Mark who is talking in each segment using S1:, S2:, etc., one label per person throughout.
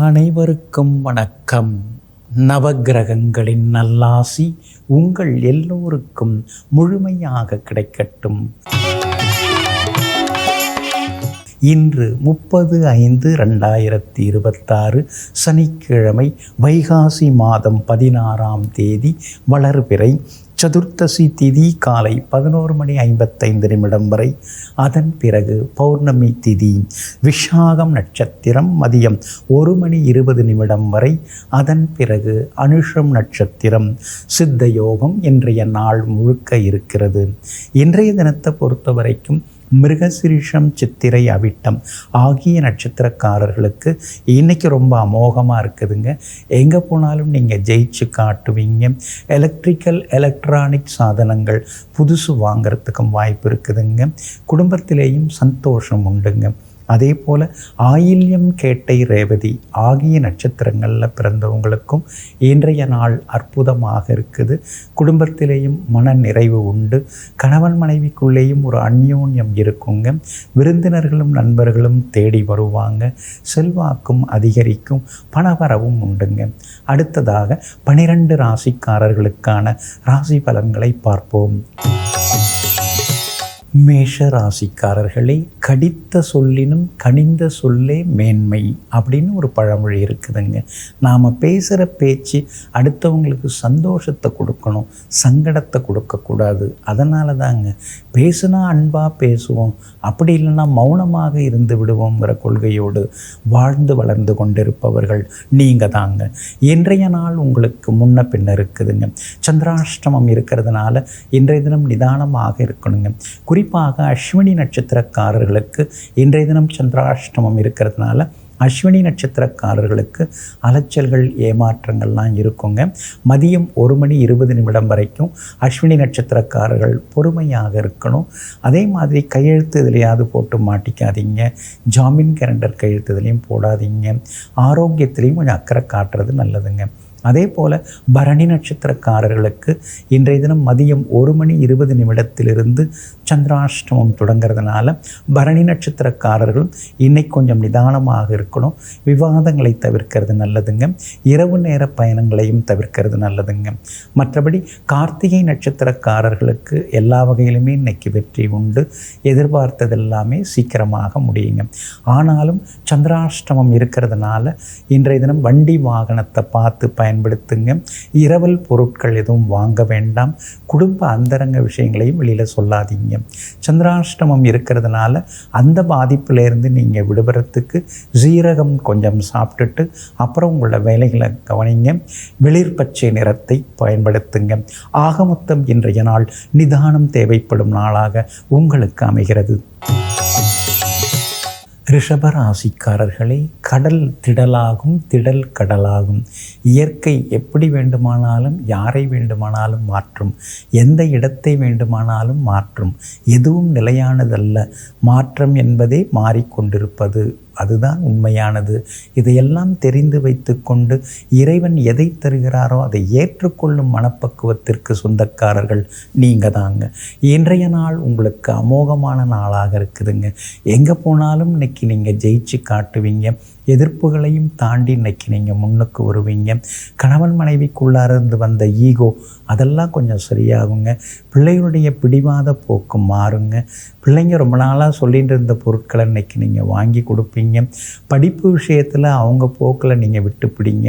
S1: அனைவருக்கும் வணக்கம். நவக்கிரகங்களின் நல்லாசி உங்கள் எல்லோருக்கும் முழுமையாக கிடைக்கட்டும். இன்று 30/5/2026 சனிக்கிழமை, வைகாசி மாதம் 16ஆம் தேதி, வளர்பிறை, சதுர்த்தசி திதி காலை 11:55 வரை. அதன் பிறகு பௌர்ணமி திதி, விஷாகம் நட்சத்திரம் மதியம் 1:20 வரை. அதன் பிறகு அனுஷம் நட்சத்திரம். சித்த யோகம் இன்றைய நாள் முழுக்க இருக்கிறது. இன்றைய தினத்தை பொறுத்த வரைக்கும் மிருகசிரிஷம், சித்திரை, அவிட்டம் ஆகிய நட்சத்திரக்காரர்களுக்கு இன்றைக்கி ரொம்ப அமோகமாக இருக்குதுங்க. எங்கே போனாலும் நீங்கள் ஜெயிச்சு காட்டுவீங்க. எலக்ட்ரானிக் சாதனங்கள் புதுசு வாங்கிறதுக்கும் வாய்ப்பு இருக்குதுங்க. குடும்பத்திலேயும் சந்தோஷம் உண்டுங்க. அதே போல் ஆயில்யம், கேட்டை, ரேவதி ஆகிய நட்சத்திரங்களில் பிறந்தவங்களுக்கும் இன்றைய நாள் அற்புதமாக இருக்குது. குடும்பத்திலேயும் மன நிறைவு உண்டு. கணவன் மனைவிக்குள்ளேயும் ஒரு அந்யோன்யம் இருக்குங்க. விருந்தினர்களும் நண்பர்களும் தேடி வருவாங்க. செல்வாக்கும் அதிகரிக்கும். பணவரவும் உண்டுங்க. அடுத்ததாக 12 ராசிக்காரர்களுக்கான ராசி பலன்களை பார்ப்போம். மேஷ ராசிக்காரர்களே, கடித்த சொல்லினும் கனிந்த சொல்லே மேன்மை அப்படின்னு ஒரு பழமொழி இருக்குதுங்க. நாம் பேசுகிற பேச்சு அடுத்தவங்களுக்கு சந்தோஷத்தை கொடுக்கணும், சங்கடத்தை கொடுக்கக்கூடாது. அதனால தாங்க பேசுனா அன்பாக பேசுவோம், அப்படி இல்லைன்னா மௌனமாக இருந்து விடுவோங்கிற கொள்கையோடு வாழ்ந்து வளர்ந்து கொண்டிருப்பவர்கள் நீங்கள் தாங்க. இன்றைய நாள் உங்களுக்கு முன்ன பின்ன இருக்குதுங்க. சந்திராஷ்டமம் இருக்கிறதுனால இன்றைய தினம் நிதானமாக இருக்கணுங்க. குறிப்பாக அஸ்வினி நட்சத்திரக்காரர்களுக்கு இன்றைய தினம் சந்திராஷ்டமம் இருக்கிறதுனால அஸ்வினி நட்சத்திரக்காரர்களுக்கு அலைச்சல்கள், ஏமாற்றங்கள்லாம் இருக்குங்க. மதியம் 1:20 வரைக்கும் அஸ்வினி நட்சத்திரக்காரர்கள் பொறுமையாக இருக்கணும். அதே மாதிரி கையெழுத்து எதுலையாவது போட்டு மாட்டிக்காதீங்க. ஜாமீன் கேலண்டர் கையெழுத்து எதுலையும் போடாதீங்க. ஆரோக்கியத்திலையும் கொஞ்சம் அக்கறை காட்டுறது நல்லதுங்க. அதே போல் பரணி நட்சத்திரக்காரர்களுக்கு இன்றைய தினம் மதியம் 1:20 சந்திராஷ்டமம் தொடங்கிறதுனால பரணி நட்சத்திரக்காரர்களும் இன்னைக்கு கொஞ்சம் நிதானமாக இருக்கணும். விவாதங்களை தவிர்க்கிறது நல்லதுங்க. இரவு நேர பயணங்களையும் தவிர்க்கிறது நல்லதுங்க. மற்றபடி கார்த்திகை நட்சத்திரக்காரர்களுக்கு எல்லா வகையிலுமே இன்னைக்கு வெற்றி உண்டு. எதிர்பார்த்தது எல்லாமே சீக்கிரமாக முடியுங்க. ஆனாலும் சந்திராஷ்டமம் இருக்கிறதுனால இன்றைய தினம் வண்டி வாகனத்தை பார்த்து பயன்படுத்துங்க. இரவல் பொருட்கள் எதுவும் வாங்க வேண்டாம். குடும்ப அந்தரங்க விஷயங்களையும் வெளியில் சொல்லாதீங்க. சந்திராஷ்டமம் இருக்கிறதுனால அந்த பாதிப்பிலேருந்து நீங்கள் விடுபடுறதுக்கு சீரகம் கொஞ்சம் சாப்பிட்டுட்டு அப்புறம் உங்களோட வேலைகளை கவனிங்க. வெளிர் பச்சை நிறத்தை பயன்படுத்துங்க. ஆகமொத்தம் இன்றைய நாள் நிதானம் தேவைப்படும் நாளாக உங்களுக்கு அமைகிறது. ரிஷபராசிக்காரர்களே, கடல் திடலாகும், திடல் கடலாகும். இயற்கை எப்படி வேண்டுமானாலும் யாரை வேண்டுமானாலும் மாற்றும். எந்த இடத்தை வேண்டுமானாலும் மாற்றும். எதுவும் நிலையானதல்ல. மாற்றம் என்பதே மாறிக்கொண்டிருப்பது. அதுதான் உண்மையானது. இதையெல்லாம் தெரிந்து வைத்து கொண்டு இறைவன் எதை தருகிறாரோ அதை ஏற்றுக்கொள்ளும் மனப்பக்குவத்திற்கு சொந்தக்காரர்கள் நீங்கள் தாங்க. இன்றைய நாள் உங்களுக்கு அமோகமான நாளாக இருக்குதுங்க. எங்கே போனாலும் இன்னைக்கு நீங்கள் ஜெயிச்சு காட்டுவீங்க. எதிர்ப்புகளையும் தாண்டி இன்னைக்கு நீங்கள் முன்னுக்கு வருவீங்க. கணவன் மனைவிக்குள்ளாருந்து வந்த ஈகோ அதெல்லாம் கொஞ்சம் சரியாகுங்க. பிள்ளைகளுடைய பிடிவாத போக்கு மாறுங்க. பிள்ளைங்க ரொம்ப நாளாக சொல்லிட்டு இருந்த பொருட்களை இன்னைக்கு நீங்கள் வாங்கி கொடுப்பீங்க. படிப்பு விஷயத்தில் அவங்க போக்கில் நீங்கள் விட்டு பிடிங்க.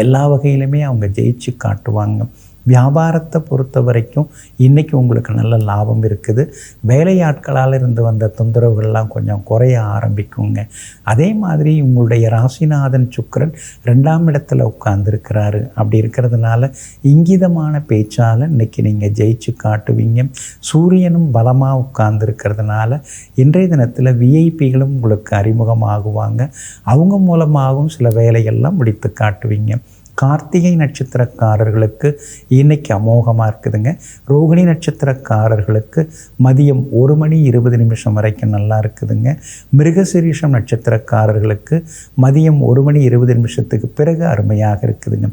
S1: எல்லா வகையிலுமே அவங்க ஜெயிச்சு காட்டுவாங்க. வியாபாரத்தை பொறுத்த வரைக்கும் இன்றைக்கி உங்களுக்கு நல்ல லாபம் இருக்குது. வேலையாட்களால் இருந்து வந்த தொந்தரவுகள்லாம் கொஞ்சம் குறைய ஆரம்பிக்குங்க. அதே மாதிரி உங்களுடைய ராசிநாதன் சுக்கிரன் 2ஆம் இடத்துல உட்கார்ந்துருக்கிறாரு. அப்படி இருக்கிறதுனால இங்கிதமான பேச்சால் இன்றைக்கி நீங்கள் ஜெயிச்சு காட்டுவீங்க. சூரியனும் பலமாக உட்கார்ந்துருக்கிறதுனால இன்றைய தினத்தில் விஐபிகளும் உங்களுக்கு அறிமுகமாகுவாங்க. அவங்க மூலமாகவும் சில வேலைகள்லாம் முடித்து காட்டுவீங்க. கார்த்திகை நட்சத்திரக்காரர்களுக்கு இன்றைக்கி அமோகமாக இருக்குதுங்க. ரோகிணி நட்சத்திரக்காரர்களுக்கு மதியம் 1:20 வரைக்கும் நல்லா இருக்குதுங்க. மிருகசிரீஷம் நட்சத்திரக்காரர்களுக்கு மதியம் 1:20 பிறகு அருமையாக இருக்குதுங்க.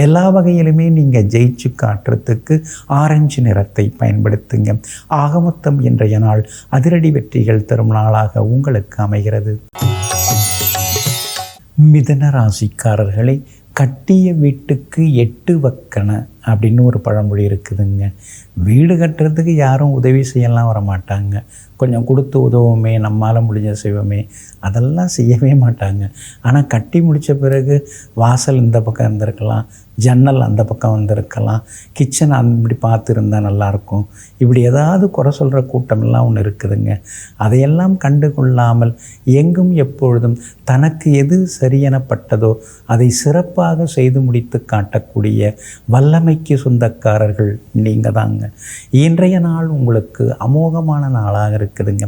S1: எல்லா வகையிலுமே நீங்கள் ஜெயிச்சு காட்டுறதுக்கு ஆரஞ்சு நிறத்தை பயன்படுத்துங்க. ஆகமொத்தம் இன்றைய நாள் அதிரடி வெற்றிகள் தரும் நாளாக உங்களுக்கு அமைகிறது. மிதன ராசிக்காரர்களை கட்டிய வீட்டுக்கு 8 வக்கணை அப்படின்னு ஒரு பழமொழி இருக்குதுங்க. வீடு கட்டுறதுக்கு யாரும் உதவி செய்யலாம் வரமாட்டாங்க. கொஞ்சம் கொடுத்து உதவுமே, நம்மால் முடிஞ்ச செய்வோமே, அதெல்லாம் செய்யவே மாட்டாங்க. ஆனால் கட்டி முடித்த பிறகு வாசல் இந்த பக்கம் இருந்திருக்கலாம், ஜன்னல் அந்த பக்கம் வந்திருக்கலாம், கிச்சன் அப்படி பார்த்துருந்தால் நல்லாயிருக்கும், இப்படி ஏதாவது குறை சொல்கிற கூட்டமெல்லாம் ஒன்று இருக்குதுங்க. அதையெல்லாம் கண்டு கொள்ளாமல் எங்கும் எப்பொழுதும் தனக்கு எது சரியெனப்பட்டதோ அதை சிறப்பாக செய்து முடித்து காட்டக்கூடிய வல்லமைக்கு சொந்தக்காரர்கள் நீங்கள் தாங்க. இன்றைய நாள் உங்களுக்கு அமோகமான நாளாக இருக்குதுங்க.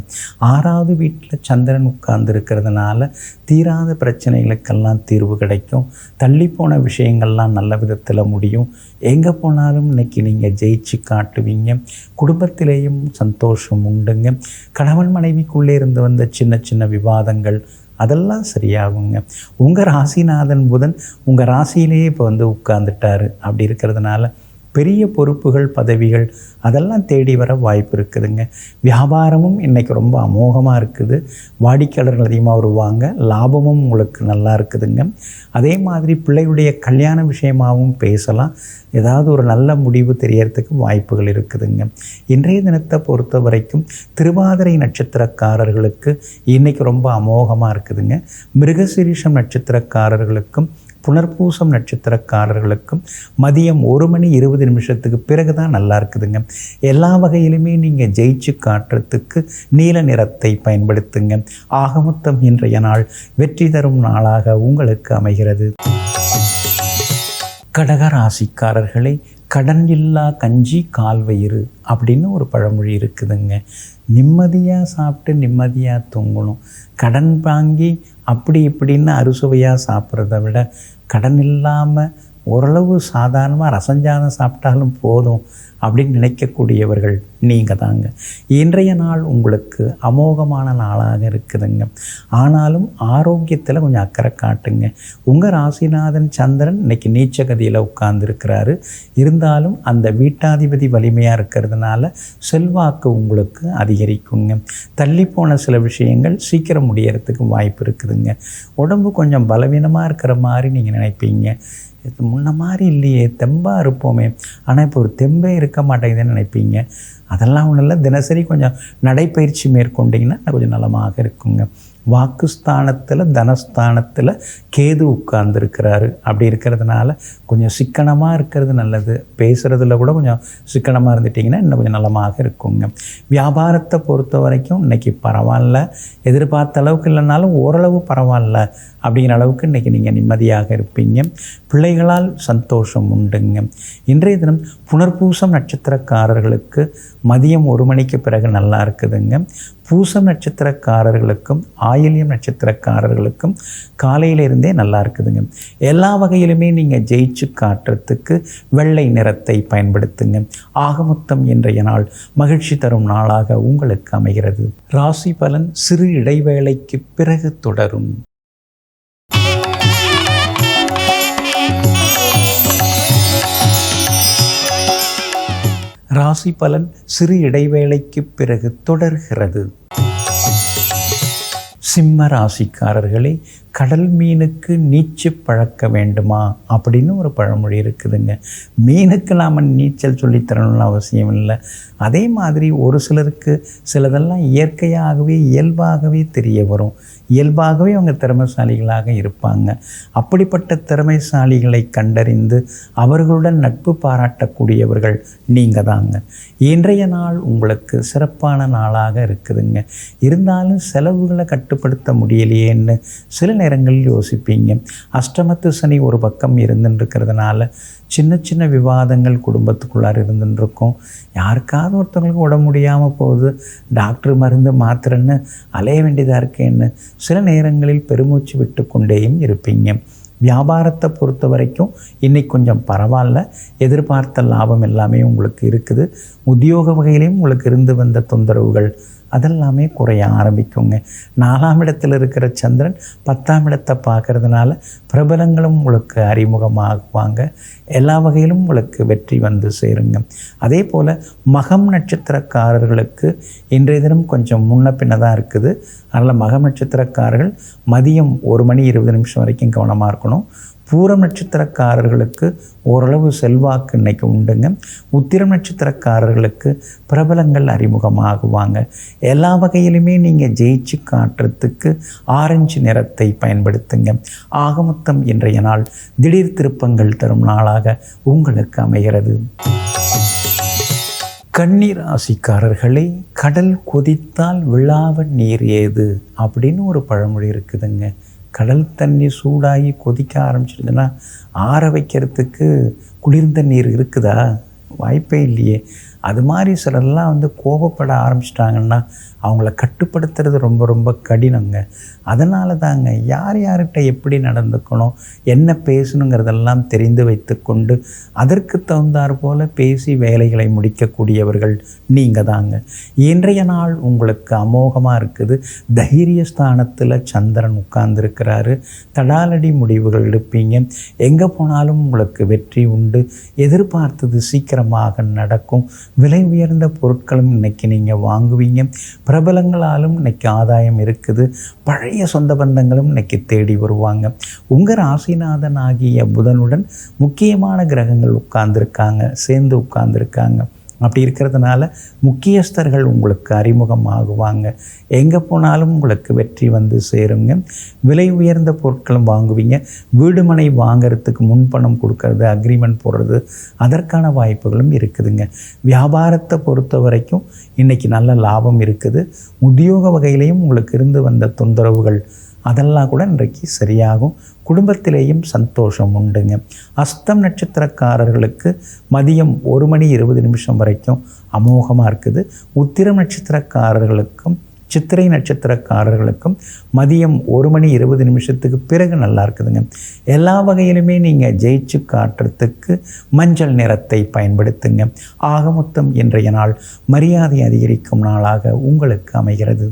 S1: 6வது வீட்டில் சந்திரன் உட்கார்ந்து இருக்கிறதுனால தீராத பிரச்சனைகளுக்கெல்லாம் தீர்வு கிடைக்கும். தள்ளிப்போன விஷயங்கள்லாம் நல்ல விதத்தில் முடியும். எங்கே போனாலும் இன்றைக்கி நீங்கள் ஜெயிச்சு காட்டுவீங்க. குடும்பத்திலேயும் சந்தோஷம் உண்டுங்க. கணவன் மனைவிக்குள்ளே இருந்து வந்த சின்ன சின்ன விவாதங்கள் அதெல்லாம் சரியாகுங்க. உங்கள் ராசிநாதன் புதன் உங்கள் ராசியிலேயே இப்போ வந்து உட்கார்ந்துட்டார். அப்படி இருக்கிறதுனால பெரிய பொறுப்புகள், பதவிகள் அதெல்லாம் தேடி வர வாய்ப்பு இருக்குதுங்க. வியாபாரமும் இன்றைக்கி ரொம்ப அமோகமாக இருக்குது. வாடிக்கையாளர்கள் அதிகமாக வருவாங்க. லாபமும் உங்களுக்கு நல்லா இருக்குதுங்க. அதே மாதிரி பிள்ளையுடைய கல்யாண விஷயமாகவும் பேசலாம். ஏதாவது ஒரு நல்ல முடிவு தெரியறதுக்கு வாய்ப்புகள் இருக்குதுங்க. இன்றைய தினத்தை பொறுத்த வரைக்கும் திருவாதிரை நட்சத்திரக்காரர்களுக்கு இன்றைக்கி ரொம்ப அமோகமாக இருக்குதுங்க. மிருகசீரிஷம் நட்சத்திரக்காரர்களுக்கும் புனர்பூசம் நட்சத்திரக்காரர்களுக்கும் மதியம் 1:20 பிறகு தான் நல்லா இருக்குதுங்க. எல்லா வகையிலுமே நீங்கள் ஜெயிச்சு காட்டுறதுக்கு நீல நிறத்தை பயன்படுத்துங்க. ஆகமொத்தம் இன்றைய நாள் வெற்றி தரும் நாளாக உங்களுக்கு அமைகிறது. கடக ராசிக்காரர்களை கடன் இல்லா கஞ்சி கால்வயிறு அப்படின்னு ஒரு பழமொழி இருக்குதுங்க. நிம்மதியாக சாப்பிட்டு நிம்மதியாக தூங்கணும். கடன் வாங்கி அப்படி இப்படின்னு அறுசுவையாக சாப்பிட்றத விட கடன் இல்லாமல் ஓரளவு சாதாரணமாக ரசஞ்சாதம் சாப்பிட்டாலும் போதும் அப்படின்னு நினைக்கக்கூடியவர்கள் நீங்கள் தாங்க. இன்றைய நாள் உங்களுக்கு அமோகமான நாளாக இருக்குதுங்க. ஆனாலும் ஆரோக்கியத்தில் கொஞ்சம் அக்கறை காட்டுங்க. உங்கள் ராசிநாதன் சந்திரன் இன்றைக்கி நீச்சகதியில் உட்கார்ந்துருக்கிறாரு. இருந்தாலும் அந்த வீட்டாதிபதி வலிமையாக இருக்கிறதுனால செல்வாக்கு உங்களுக்கு அதிகரிக்குங்க. தள்ளிப்போன சில விஷயங்கள் சீக்கிரம் முடியறதுக்கு வாய்ப்பு இருக்குதுங்க. உடம்பு கொஞ்சம் பலவீனமாக இருக்கிற மாதிரி நீங்கள் நினைப்பீங்க. இது முன்ன மாதிரி இல்லையே, தெம்பாக இருப்போமே, ஆனால் இப்போ ஒரு தெம்பே இருக்க மாட்டேங்குதுன்னு நினைப்பீங்க. அதெல்லாம் ஒன்றும் இல்லை. தினசரி கொஞ்சம் நடைப்பயிற்சி மேற்கொண்டிங்கன்னா கொஞ்சம் நலமாக இருக்குங்க. வாக்குஸ்தானத்தில் தனஸ்தானத்தில் கேது உட்கார்ந்துருக்கிறாரு. அப்படி இருக்கிறதுனால கொஞ்சம் சிக்கனமாக இருக்கிறது நல்லது. பேசுகிறதுல கூட கொஞ்சம் சிக்கனமாக இருந்துட்டிங்கன்னா இன்னும் கொஞ்சம் நலமாக இருக்குங்க. வியாபாரத்தை பொறுத்த வரைக்கும் இன்றைக்கி பரவாயில்ல, எதிர்பார்த்த அளவுக்கு இல்லைனாலும் ஓரளவு பரவாயில்ல அப்படிங்கிற அளவுக்கு இன்றைக்கி நீங்கள் நிம்மதியாக இருப்பீங்க. பிள்ளைகளால் சந்தோஷம் உண்டுங்க. இன்றைய தினம் புனர்பூசம் நட்சத்திரக்காரர்களுக்கு மதியம் 1 பிறகு நல்லா இருக்குதுங்க. பூசம் நட்சத்திரக்காரர்களுக்கும் ஆயில்யம் நட்சத்திரக்காரர்களுக்கும் காலையிலிருந்தே நல்லா இருக்குதுங்க. எல்லா வகையிலுமே நீங்கள் ஜெயிச்சு காட்டுறதுக்கு வெள்ளை நிறத்தை பயன்படுத்துங்க. ஆகமொத்தம் இன்றைய நாள் மகிழ்ச்சி தரும் நாளாக உங்களுக்கு அமைகிறது. ராசி பலன் சிறு இடைவேளைக்கு பிறகு தொடரும். ராசி பலன் சிறு இடைவேளைக்கு பிறகு தொடர்கிறது. சிம்ம ராசிக்காரர்களே, கடல் மீனுக்கு நீச்சு பழக்க வேண்டுமா அப்படின்னு ஒரு பழமொழி இருக்குதுங்க. மீனுக்கு நாம் நீச்சல் சொல்லித்தரணும்னு அவசியம் இல்லை. அதே மாதிரி ஒரு சிலருக்கு சிலதெல்லாம் இயற்கையாகவே இயல்பாகவே தெரிய வரும். இயல்பாகவே அவங்க திறமைசாலிகளாக இருப்பாங்க. அப்படிப்பட்ட திறமைசாலிகளை கண்டறிந்து அவர்களுடன் நட்பு பாராட்டக்கூடியவர்கள் நீங்கள் தாங்க. இன்றைய நாள் உங்களுக்கு சிறப்பான நாளாக இருக்குதுங்க. இருந்தாலும் செலவுகளை கட்டுப்படுத்த முடியலையேன்னு சில நேரங்களில் யோசிப்பீங்க. அஷ்டமத்து சனி ஒரு பக்கம் இருந்துருக்கிறதுனால சின்ன சின்ன விவாதங்கள் குடும்பத்துக்குள்ளார இருந்துருக்கும். யாருக்காவது ஒருத்தவங்களுக்கு உடம்பு முடியாமல் போகுது, டாக்டர் மருந்து மாத்திரன்னு அலைய வேண்டியதாக இருக்கேன்னு சில நேரங்களில் பெருமூச்சு விட்டு கொண்டேயும் இருப்பீங்க. வியாபாரத்தை பொறுத்த வரைக்கும் இன்றைக்கி கொஞ்சம் பரவாயில்ல. எதிர்பார்த்த லாபம் எல்லாமே உங்களுக்கு இருக்குது. உத்தியோக வகையிலையும் உங்களுக்கு இருந்து வந்த தொந்தரவுகள் அதெல்லாமே குறைய ஆரம்பிக்குங்க. 4ஆம் இடத்தில் இருக்கிற சந்திரன் 10ஆம் இடத்தை பார்க்கறதுனால பிரபலங்களும் உங்களுக்கு அறிமுகமாகுவாங்க. எல்லா வகையிலும் உங்களுக்கு வெற்றி வந்து சேருங்க. அதே போல் மகம் நட்சத்திரக்காரர்களுக்கு இன்றைய தினம் கொஞ்சம் முன்ன பின்ன தான் இருக்குது. அதனால் மகம் நட்சத்திரக்காரர்கள் மதியம் 1:20 வரைக்கும் கவனமாக இருக்கணும். பூரம் நட்சத்திரக்காரர்களுக்கு ஓரளவு செல்வாக்கு இன்றைக்கி உண்டுங்க. உத்திரம் நட்சத்திரக்காரர்களுக்கு பிரபலங்கள் அறிமுகமாகுவாங்க. எல்லா வகையிலுமே நீங்கள் ஜெயிச்சு காட்டுறதுக்கு ஆரஞ்சு நிறத்தை பயன்படுத்துங்க. ஆக மொத்தம் இன்றைய நாள் திடீர் திருப்பங்கள் தரும் நாளாக உங்களுக்கு அமைகிறது. கன்னி ராசிக்காரர்களே, கடல் கொதித்தால் விழாவ நீர் ஏது அப்படின்னு ஒரு பழமொழி இருக்குதுங்க. கடல் தண்ணி சூடாகி கொதிக்க ஆரம்பிச்சிடுதுன்னா ஆற வைக்கிறதுக்கு குளிர்ந்த நீர் இருக்குதா? வாய்ப்பே இல்லையே. அது மாதிரி சிலர்லாம் வந்து கோபப்பட ஆரம்பிச்சிட்டாங்கன்னா அவங்கள கட்டுப்படுத்துறது ரொம்ப ரொம்ப கடினங்க. அதனால தாங்க யார் யார்கிட்ட எப்படி நடந்துக்கணும், என்ன பேசணுங்கிறதெல்லாம் தெரிந்து வைத்து கொண்டு அதற்கு தகுந்தாற் போல் பேசி வேலைகளை முடிக்கக்கூடியவர்கள் நீங்கள் தாங்க. இன்றைய நாள் உங்களுக்கு அமோகமாக இருக்குது. தைரியஸ்தானத்தில் சந்திரன் உட்கார்ந்துருக்கிறாரு. தடாலடி முடிவுகள் எடுப்பீங்க. எங்கே போனாலும் உங்களுக்கு வெற்றி உண்டு. எதிர்பார்த்தது சீக்கிரமாக நடக்கும். விலை உயர்ந்த பொருட்களும் இன்றைக்கி நீங்கள் வாங்குவீங்க. பிரபலங்களாலும் இன்றைக்கி ஆதாயம் இருக்குது. பழைய சொந்த பந்தங்களும் இன்றைக்கி தேடி வருவாங்க. உங்கள் ராசிநாதன் ஆகிய புதனுடன் முக்கியமான கிரகங்கள் சேர்ந்து உட்கார்ந்துருக்காங்க. அப்படி இருக்கிறதுனால முக்கியஸ்தர்கள் உங்களுக்கு அறிமுகமாகுவாங்க. எங்கே போனாலும் உங்களுக்கு வெற்றி வந்து சேருங்க. விலை உயர்ந்த பொருட்களும் வாங்குவீங்க. வீடு மனை வாங்கிறதுக்கு முன்பணம் கொடுக்கறது, அக்ரிமெண்ட் போடுறது, அதற்கான வாய்ப்புகளும் இருக்குதுங்க. வியாபாரத்தை பொறுத்த வரைக்கும் இன்றைக்கி நல்ல லாபம் இருக்குது. உத்தியோக வகையிலையும் உங்களுக்கு இருந்து வந்த தொந்தரவுகள் அதெல்லாம் கூட இன்றைக்கு சரியாகும். குடும்பத்திலேயும் சந்தோஷம் உண்டுங்க. அஸ்தம் நட்சத்திரக்காரர்களுக்கு மதியம் 1:20 வரைக்கும் அமோகமாக இருக்குது. உத்திரம் நட்சத்திரக்காரர்களுக்கும் சித்திரை நட்சத்திரக்காரர்களுக்கும் மதியம் 1:20 பிறகு நல்லா இருக்குதுங்க. எல்லா வகையிலுமே நீங்கள் ஜெயிச்சு காட்டுறதுக்கு மஞ்சள் நிறத்தை பயன்படுத்துங்க. ஆக மொத்தம் இன்றைய நாள் மரியாதை அதிகரிக்கும் நாளாக உங்களுக்கு அமைகிறது.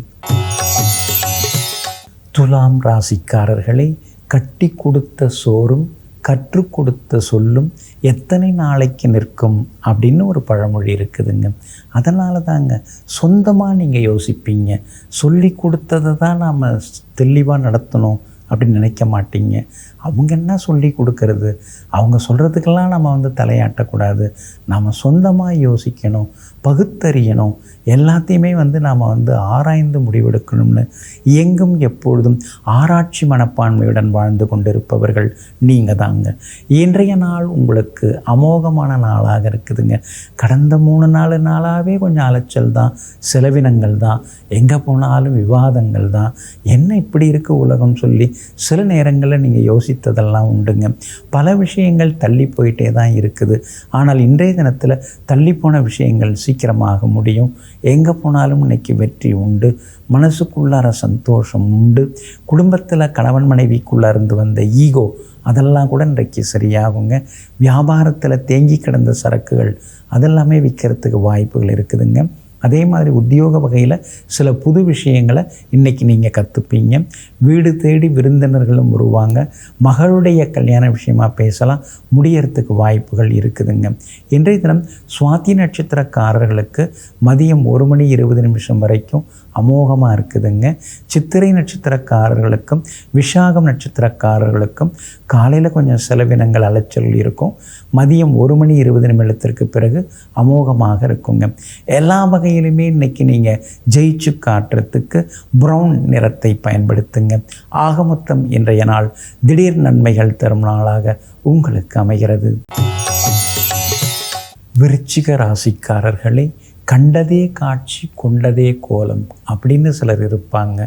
S1: துலாம் ராசிக்காரர்களே, கட்டி கொடுத்த சோறும் கற்றுக் கொடுத்த சொல்லும் எத்தனை நாளைக்கு நிற்கும் அப்படின்னு ஒரு பழமொழி இருக்குதுங்க. அதனால தாங்க சொந்தமாக நீங்கள் யோசிப்பீங்க. சொல்லி கொடுத்ததை தான் நாம் தெளிவாக நடத்தணும் அப்படின்னு நினைக்க மாட்டீங்க. அவங்க என்ன சொல்லி கொடுக்கறது, அவங்க சொல்கிறதுக்கெல்லாம் நம்ம வந்து தலையாட்டக்கூடாது. நாம் சொந்தமாக யோசிக்கணும், பகுத்தறியணும், எல்லாத்தையுமே வந்து நாம் வந்து ஆராய்ந்து முடிவெடுக்கணும்னு எங்கும் எப்பொழுதும் ஆராய்ச்சி மனப்பான்மையுடன் வாழ்ந்து கொண்டிருப்பவர்கள் நீங்கள் தாங்க. இன்றைய நாள் உங்களுக்கு அமோகமான நாளாக இருக்குதுங்க. கடந்த 3-4 நாளாகவே கொஞ்சம் அலைச்சல் தான், செலவினங்கள் தான், எங்கே போனாலும் விவாதங்கள் தான். என்ன இப்படி இருக்குது உலகம் சொல்லி சில நேரங்களில் நீங்கள் யோசித்ததெல்லாம் உண்டுங்க. பல விஷயங்கள் தள்ளி போயிட்டே தான் இருக்குது. ஆனால் இன்றைய தினத்தில் தள்ளிப்போன விஷயங்கள் சீக்கிரமாக முடியும். எங்கே போனாலும் இன்றைக்கி வெற்றி உண்டு. மனசுக்குள்ளார சந்தோஷம் உண்டு. குடும்பத்தில் கணவன் மனைவிக்குள்ளே இருந்து வந்த ஈகோ அதெல்லாம் கூட இன்றைக்கு சரியாகுங்க. வியாபாரத்தில் தேங்கி கிடந்த சரக்குகள் அதெல்லாமே விற்கிறதுக்கு வாய்ப்புகள் இருக்குதுங்க. அதே மாதிரி உத்தியோக வகையில் சில புது விஷயங்களை இன்றைக்கி நீங்கள் கற்றுப்பீங்க. வீடு தேடி விருந்தினர்களும் வருவாங்க. மகளுடைய கல்யாண விஷயமாக பேசலாம், முடியறதுக்கு வாய்ப்புகள் இருக்குதுங்க. இன்றைய தினம் சுவாதி நட்சத்திரக்காரர்களுக்கு மதியம் 1:20 வரைக்கும் அமோகமாக இருக்குதுங்க. சித்திரை நட்சத்திரக்காரர்களுக்கும் விஷாகம் நட்சத்திரக்காரர்களுக்கும் காலையில் கொஞ்சம் செலவினங்கள் அலைச்சல் இருக்கும். மதியம் 1:20 பிறகு அமோகமாக இருக்குங்க. எல்லா வகையிலுமே இன்றைக்கி நீங்கள் ஜெயிச்சு காட்டுறதுக்கு ப்ரௌன் நிறத்தை பயன்படுத்துங்க. ஆக மொத்தம் இன்றைய நாள் திடீர் நன்மைகள் தரும் நாளாக உங்களுக்கு அமைகிறது. விருச்சிக ராசிக்காரர்களே, கண்டதே காட்சி கொண்டதே கோலம் அப்படின்னு சிலர் இருப்பாங்க.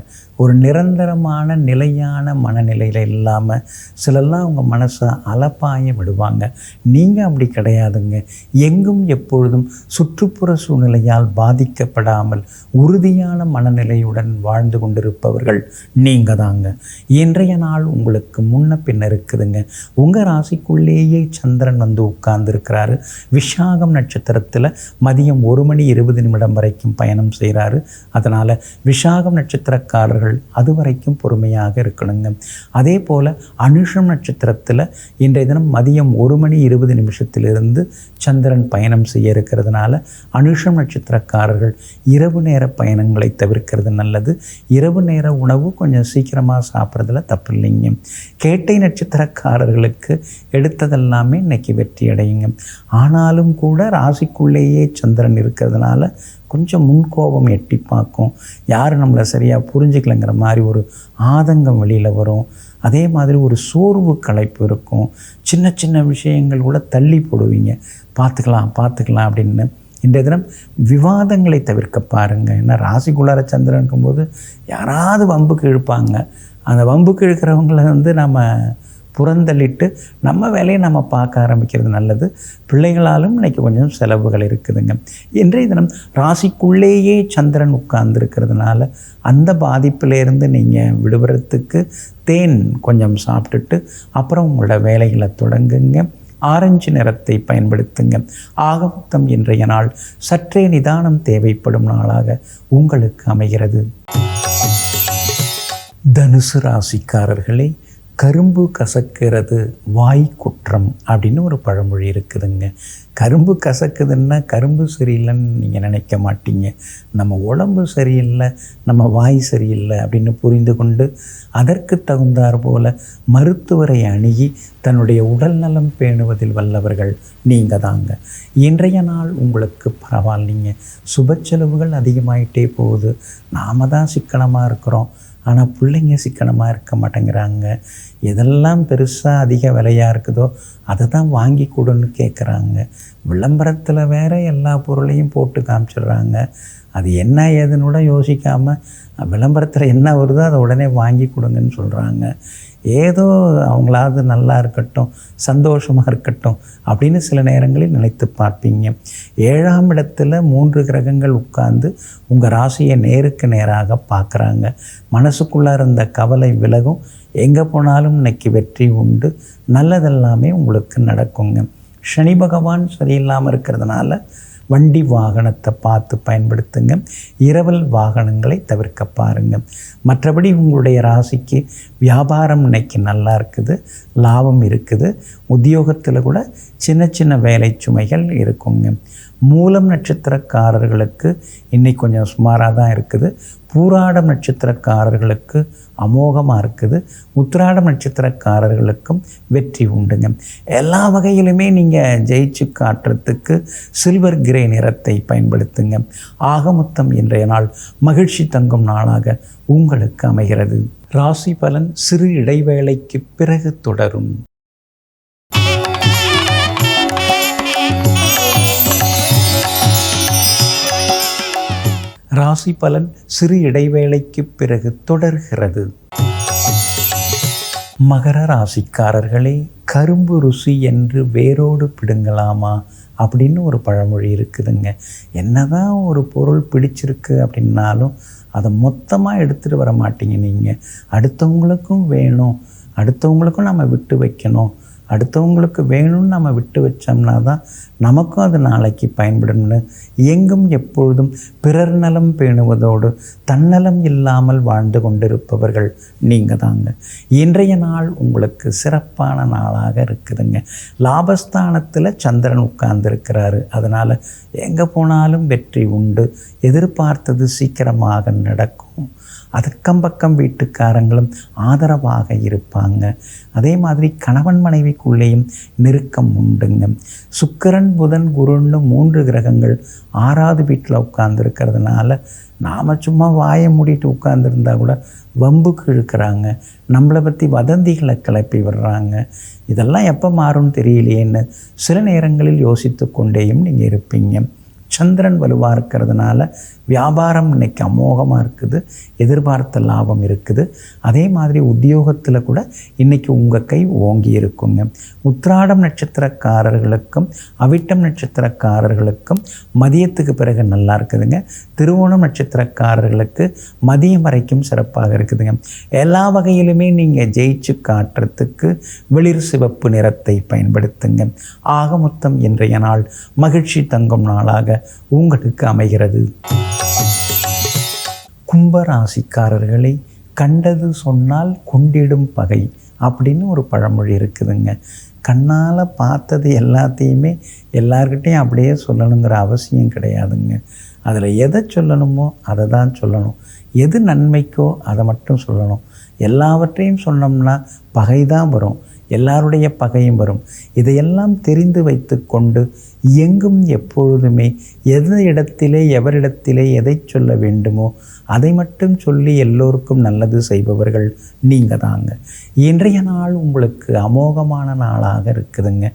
S1: ஒரு நிரந்தரமான நிலையான மனநிலையில் இல்லாமல் சிலர்லாம் அவங்க மனசை அலப்பாய விடுவாங்க. நீங்கள் அப்படி கிடையாதுங்க. எங்கும் எப்பொழுதும் சுற்றுப்புற சூழ்நிலையால் பாதிக்கப்படாமல் உறுதியான மனநிலையுடன் வாழ்ந்து கொண்டிருப்பவர்கள் நீங்கள் தாங்க. இன்றைய நாள் உங்களுக்கு முன்ன பின்ன இருக்குதுங்க. உங்கள் ராசிக்குள்ளேயே சந்திரன் வந்து உட்கார்ந்துருக்கிறாரு. விஷாகம் நட்சத்திரத்தில் மதியம் 1:20 வரைக்கும் பயணம் செய்கிறாரு. அதனால் விஷாகம் நட்சத்திரக்காரர்கள் அது வரைக்கும் பொறுமையாக இருக்கணுங்க. அதே போல் அனுஷம் நட்சத்திரத்தில் இன்றைய தினம் மதியம் 1:20 சந்திரன் பயணம் செய்ய இருக்கிறதுனால அனுஷம் நட்சத்திரக்காரர்கள் இரவு நேர பயணங்களை தவிர்க்கிறது நல்லது. இரவு நேர உணவு கொஞ்சம் சீக்கிரமாக சாப்பிட்றதுல தப்பு இல்லைங்க. கேட்டை நட்சத்திரக்காரர்களுக்கு எடுத்ததெல்லாமே இன்னைக்கு வெற்றி அடையுங்க. ஆனாலும் கூட ராசிக்குள்ளேயே சந்திரன் இருக்கிறதுனால கொஞ்சம் முன்கோபம் எட்டி பார்க்கும். யாரும் நம்மளை சரியாக புரிஞ்சுக்கலைங்கிற மாதிரி ஒரு ஆதங்கம் வெளியில் வரும். அதே மாதிரி ஒரு சோர்வு களைப்பு இருக்கும். சின்ன சின்ன விஷயங்கள் கூட தள்ளி போடுவீங்க. பார்த்துக்கலாம் அப்படின்னு. இன்றைய தினம் விவாதங்களை தவிர்க்க பாருங்கள். ஏன்னா ராசிக்குள்ளார சந்திரன் இருக்கும்போது யாராவது வம்புக்கு இழுப்பாங்க. அந்த வம்புக்கு இழுக்கிறவங்கள நம்ம புறந்தள்ளிட்டு நம்ம வேலையை நம்ம பார்க்க ஆரம்பிக்கிறது நல்லது. பிள்ளைகளாலும் இன்றைக்கி கொஞ்சம் செலவுகள் இருக்குதுங்க. இன்றைய தினம் ராசிக்குள்ளேயே சந்திரன் உட்கார்ந்துருக்கிறதுனால அந்த பாதிப்பிலேருந்து நீங்கள் விடுபடுறதுக்கு தேன் கொஞ்சம் சாப்பிட்டுட்டு அப்புறம் உங்களோட வேலைகளை தொடங்குங்க. ஆரஞ்சு நிறத்தை பயன்படுத்துங்க. ஆக மொத்தம் இன்றைய நாள் சற்றே நிதானம் தேவைப்படும் நாளாக உங்களுக்கு அமைகிறது. தனுசு ராசிக்காரர்களே, கரும்பு கசக்கிறது வாய் குற்றம் அப்படின்னு ஒரு பழமொழி இருக்குதுங்க. கரும்பு கசக்குதுன்னா கரும்பு சரியில்லைன்னு நீங்கள் நினைக்க மாட்டீங்க. நம்ம உடம்பு சரியில்லை, நம்ம வாய் சரியில்லை அப்படின்னு புரிந்து கொண்டு அதற்கு தகுந்தாற் போல் மருத்துவரை அணுகி தன்னுடைய உடல் நலம் பேணுவதில் வல்லவர்கள் நீங்கள் தாங்க. இன்றைய நாள் உங்களுக்கு பரவாயில்லைங்க. சுப செலவுகள் அதிகமாயிட்டே போகுது. நாம் தான் சிக்கனமாக இருக்கிறோம், ஆனால் பிள்ளைங்க சிக்கனமாக இருக்க மாட்டேங்கிறாங்க. எதெல்லாம் பெருசாக அதிக விலையாக இருக்குதோ அதை தான் வாங்கி கொடுன்னு கேட்குறாங்க. விளம்பரத்தில் வேறு எல்லா பொருளையும் போட்டு காமிச்சிடுறாங்க. அது என்ன ஏதுன்னு கூட யோசிக்காமல் விளம்பரத்தில் என்ன வருதோ அதை உடனே வாங்கி கொடுங்கன்னு சொல்கிறாங்க. ஏதோ அவங்களாவது நல்லா இருக்கட்டும், சந்தோஷமாக இருக்கட்டும் அப்படின்னு சில நேரங்களில் நினைத்து பார்ப்பீங்க. 7ஆம் இடத்துல 3 கிரகங்கள் உட்கார்ந்து உங்கள் ராசியை நேருக்கு நேராக பார்க்குறாங்க. மனசுக்குள்ளே இருந்த கவலை விலகும். எங்கே போனாலும் இன்னைக்கு வெற்றி உண்டு. நல்லதெல்லாமே உங்களுக்கு நடக்குங்க. சனி பகவான் சரியில்லாமல் இருக்கிறதுனால வண்டி வாகனத்தை பார்த்து பயன்படுத்துங்க. இரவல் வாகனங்களை தவிர்க்க பாருங்கள். மற்றபடி உங்களுடைய ராசிக்கு வியாபாரம் இன்னைக்கு நல்லா இருக்குது, லாபம் இருக்குது. உத்தியோகத்தில் கூட சின்ன சின்ன வேலை சுமைகள் இருக்குங்க. மூலம் நட்சத்திரக்காரர்களுக்கு இன்றைக்கி கொஞ்சம் சுமாராக தான் இருக்குது. பூராடம் நட்சத்திரக்காரர்களுக்கு அமோகமாக இருக்குது. உத்திராடம் நட்சத்திரக்காரர்களுக்கும் வெற்றி உண்டுங்க. எல்லா வகையிலுமே நீங்கள் ஜெயிச்சு காட்டுறதுக்கு சில்வர் கிரே நிறத்தை பயன்படுத்துங்க. ஆக மொத்தம் இன்றைய நாள் மகிழ்ச்சி தங்கும் நாளாக உங்களுக்கு அமைகிறது. ராசி பலன் சிறு இடைவேளைக்கு பிறகு தொடரும். ராசி பலன் சிறு இடைவேளைக்கு பிறகு தொடர்கிறது. மகர ராசிக்காரர்களே, கரும்பு ருசி என்று வேரோடு பிடுங்கலாமா அப்படின்னு ஒரு பழமொழி இருக்குதுங்க. என்னதான் ஒரு பொருள் பிடிச்சிருக்கு அப்படின்னாலும் அதை மொத்தமாக எடுத்துகிட்டு வர மாட்டீங்க நீங்கள். அடுத்தவங்களுக்கும் வேணும், அடுத்தவங்களுக்கும் நம்ம விட்டு வைக்கணும். அடுத்தவங்களுக்கு வேணும்னு நம்ம விட்டு வச்சோம்னா தான் நமக்கும் அது நாளைக்கு பயன்படும்னு எங்கும் எப்பொழுதும் பிறர் நலம் பேணுவதோடு தன்னலம் இல்லாமல் வாழ்ந்து கொண்டிருப்பவர்கள் நீங்கள் தாங்க. இன்றைய நாள் உங்களுக்கு சிறப்பான நாளாக இருக்குதுங்க. லாபஸ்தானத்தில் சந்திரன் உட்கார்ந்துருக்கிறாரு. அதனால் எங்கே போனாலும் வெற்றி உண்டு. எதிர்பார்த்தது சீக்கிரமாக நடக்கும். அதற்கம் பக்கம் வீட்டுக்காரங்களும் ஆதரவாக இருப்பாங்க. அதே மாதிரி கணவன் மனைவிக்குள்ளேயும் நெருக்கம் உண்டுங்க. சுக்கிரன் புதன் குருன்னு 3 கிரகங்கள் 6ஆவது வீட்டில் உட்கார்ந்துருக்கிறதுனால நாம் சும்மா வாயை மூடிட்டு உட்கார்ந்துருந்தா கூட வம்புக்கு இழுக்கிறாங்க. நம்மளை பற்றி வதந்திகளை கிளப்பி விடுறாங்க. இதெல்லாம் எப்போ மாறும்னு தெரியலையேன்னு சில நேரங்களில் யோசித்து கொண்டேயும் நீங்கள் இருப்பீங்க. சந்திரன் வலுவாக இருக்கிறதுனால வியாபாரம் இன்னைக்கு அமோகமாக இருக்குது, எதிர்பார்த்த லாபம் இருக்குது. அதே மாதிரி உத்தியோகத்தில் கூட இன்றைக்கி உங்கள் கை ஓங்கி இருக்குங்க. உத்திராடம் நட்சத்திரக்காரர்களுக்கும் அவிட்டம் நட்சத்திரக்காரர்களுக்கும் மதியத்துக்கு பிறகு நல்லா இருக்குதுங்க. திருவோணம் நட்சத்திரக்காரர்களுக்கு மதியம் வரைக்கும் சிறப்பாக இருக்குதுங்க. எல்லா வகையிலுமே நீங்கள் ஜெயிச்சு காட்டுறதுக்கு வெளிர் சிவப்பு நிறத்தை பயன்படுத்துங்க. ஆக மொத்தம் இன்றைய நாள் மகிழ்ச்சி தங்கும் நாளாக உங்களுக்கு அமைகிறது. கும்பராசிக்காரர்களை கண்டது சொன்னால் கொண்டிடும் பகை அப்படின்னு ஒரு பழமொழி இருக்குதுங்க. கண்ணால் பார்த்தது எல்லாத்தையுமே எல்லார்கிட்டையும் அப்படியே சொல்லணுங்கிற அவசியம் கிடையாதுங்க. அதில் எதை சொல்லணுமோ அதை தான் சொல்லணும். எது நன்மைக்கோ அதை மட்டும் சொல்லணும். எல்லாவற்றையும் சொன்னோம்னா பகை தான் வரும், எல்லாருடைய பகையும் வரும். இதையெல்லாம் தெரிந்து வைத்து கொண்டு எங்கும் எப்பொழுதுமே எந்த இடத்திலே எவரிடத்திலே எதை சொல்ல வேண்டுமோ அதை மட்டும் சொல்லி எல்லோருக்கும் நல்லது செய்பவர்கள் நீங்கள் தாங்க. இன்றைய நாள் உங்களுக்கு அமோகமான நாளாக இருக்குதுங்க.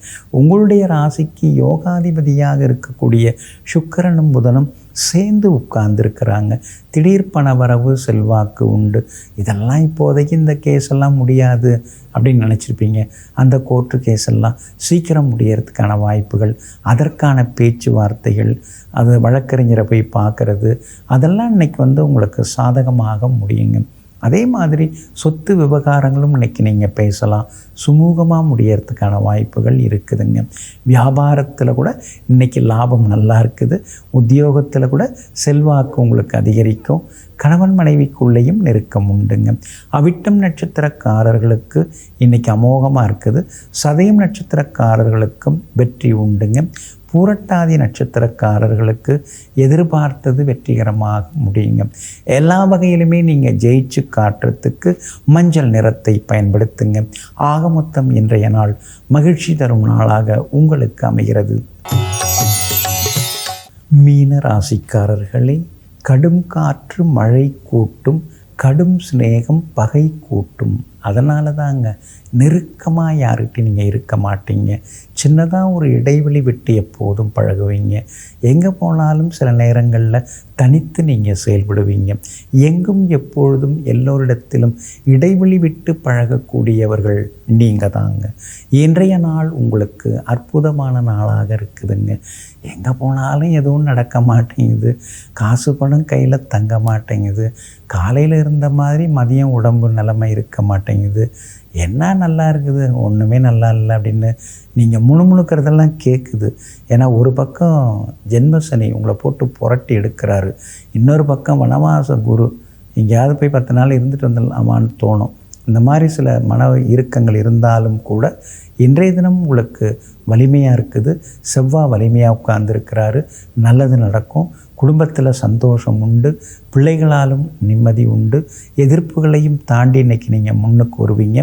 S1: உங்களுடைய ராசிக்கு யோகாதிபதியாக இருக்கக்கூடிய சுக்கிரனும் புதனும் சேர்ந்து உட்கார்ந்துருக்கிறாங்க. திடீர் பணவரவு, செல்வாக்கு உண்டு. இதெல்லாம் இப்போதைக்கு இந்த கேஸெல்லாம் முடியாது அப்படின்னு நினச்சிருப்பீங்க. அந்த கோர்ட்டு கேஸெல்லாம் சீக்கிரம் முடியறதுக்கான வாய்ப்புகள், அதற்கான பேச்சுவார்த்தைகள், அது வழக்கறிஞரை போய் பார்க்குறது, அதெல்லாம் இன்றைக்கி உங்களுக்கு சாதகமாக முடியுங்க. அதே மாதிரி சொத்து விவகாரங்களும் இன்றைக்கி நீங்கள் பேசலாம், சுமூகமாக முடியறதுக்கான வாய்ப்புகள் இருக்குதுங்க. வியாபாரத்தில் கூட இன்றைக்கி லாபம் நல்லா இருக்குது. உத்தியோகத்தில் கூட செல்வாக்கு உங்களுக்கு அதிகரிக்கும். கணவன் மனைவிக்குள்ளேயும் நெருக்கம் உண்டுங்க. அவிட்டம் நட்சத்திரக்காரர்களுக்கு இன்றைக்கி அமோகமாக இருக்குது. சதயம் நட்சத்திரக்காரர்களுக்கும் வெற்றி உண்டுங்க. பூரட்டாதி நட்சத்திரக்காரர்களுக்கு எதிர்பார்த்தது வெற்றிகரமாக முடியுங்க. எல்லா வகையிலுமே நீங்கள் ஜெயிச்சு காட்டுறதுக்கு மஞ்சள் நிறத்தை பயன்படுத்துங்க. ஆக மொத்தம் இன்றைய நாள் மகிழ்ச்சி தரும் நாளாக உங்களுக்கு அமைகிறது. மீன ராசிக்காரர்களே, கடும் காற்று மழை கூட்டும், கடும் சிநேகம் பகை கூட்டும். அதனால தாங்க நெருக்கமாக யார்கிட்டையும் நீங்கள் இருக்க மாட்டீங்க. சின்னதாக ஒரு இடைவெளி விட்டு எப்போதும் பழகுவீங்க. எங்கே போனாலும் சில நேரங்களில் தனித்து நீங்கள் செயல்படுவீங்க. எங்கும் எப்பொழுதும் எல்லோரிடத்திலும் இடைவெளி விட்டு பழகக்கூடியவர்கள் நீங்கள் தாங்க. இன்றைய நாள் உங்களுக்கு அற்புதமான நாளாக இருக்குதுங்க. எங்கே போனாலும் எதுவும் நடக்க மாட்டேங்குது, காசு பணம் கையில் தங்க மாட்டேங்குது, காலையில் இருந்த மாதிரி மதியம் உடம்பு நிலைமை இருக்க மாட்டேங்குது, என்ன நல்லா இருக்குது, ஒன்றுமே நல்லா இல்லை அப்படின்னு நீங்கள் முணுமுணுக்கிறதெல்லாம் கேட்குது. ஏன்னா ஒரு பக்கம் ஜென்மசனி உங்களை போட்டு புரட்டி எடுக்கிறாரு, இன்னொரு பக்கம் வனவாச குரு, எங்கேயாவது போய் 10 நாள் இருந்துட்டு வந்துடலாமான்னு தோணும். இந்த மாதிரி சில மன இறுக்கங்கள் இருந்தாலும் கூட இன்றைய தினம் உங்களுக்கு வலிமையாக இருக்குது. செவ்வாய் வலிமையாக உட்கார்ந்துருக்கிறாரு. நல்லது நடக்கும். குடும்பத்தில் சந்தோஷம் உண்டு. பிள்ளைகளாலும் நிம்மதி உண்டு. எதிர்ப்புகளையும் தாண்டி இன்றைக்கி நீங்கள் முன்னுக்கு வருவீங்க.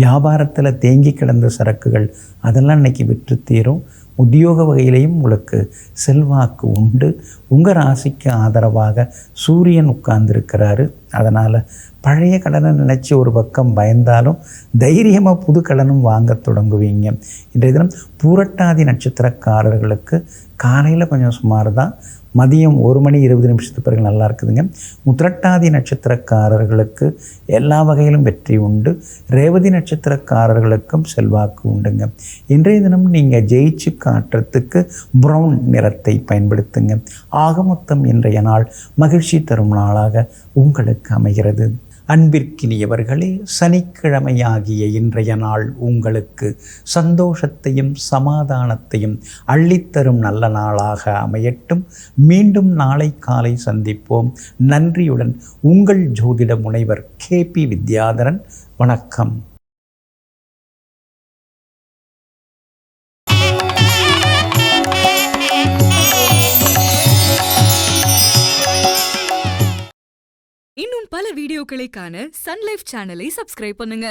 S1: வியாபாரத்தில் தேங்கி கிடந்த சரக்குகள் அதெல்லாம் இன்றைக்கி விற்று தீரும். உத்தியோக வகையிலையும் உங்களுக்கு செல்வாக்கு உண்டு. உங்கள் ராசிக்கு ஆதரவாக சூரியன் உட்கார்ந்துருக்கிறாரு. அதனால் பழைய கடனை நினச்சி ஒரு பக்கம் பயந்தாலும் தைரியமாக புது கடனும் வாங்க தொடங்குவீங்க. இன்றைய தினம் பூரட்டாதி நட்சத்திரக்காரர்களுக்கு காலையில் கொஞ்சம் சுமார் தான், மதியம் 1:20 பிறகு நல்லா இருக்குதுங்க. உத்திரட்டாதி நட்சத்திரக்காரர்களுக்கு எல்லா வகையிலும் வெற்றி உண்டு. ரேவதி நட்சத்திரக்காரர்களுக்கும் செல்வாக்கு உண்டுங்க. இன்றைய தினம் நீங்கள் ஜெயிச்சு காட்டுறதுக்கு ப்ரௌன் நிறத்தை பயன்படுத்துங்க. ஆக மொத்தம் இன்றைய நாள் மகிழ்ச்சி தரும் நாளாக உங்களுக்கு அமைகிறது. அன்பிற்கினியவர்களே, சனிக்கிழமையாகிய இன்றைய நாள் உங்களுக்கு சந்தோஷத்தையும் சமாதானத்தையும் அள்ளித்தரும் நல்ல நாளாக அமையட்டும். மீண்டும் நாளை காலை சந்திப்போம். நன்றியுடன் உங்கள் ஜோதிட முனைவர் KP வித்யாதரன். வணக்கம்.
S2: இன்னும் பல வீடியோக்களை காண சன் லைஃப் சேனலை சப்ஸ்கிரைப் பண்ணுங்க.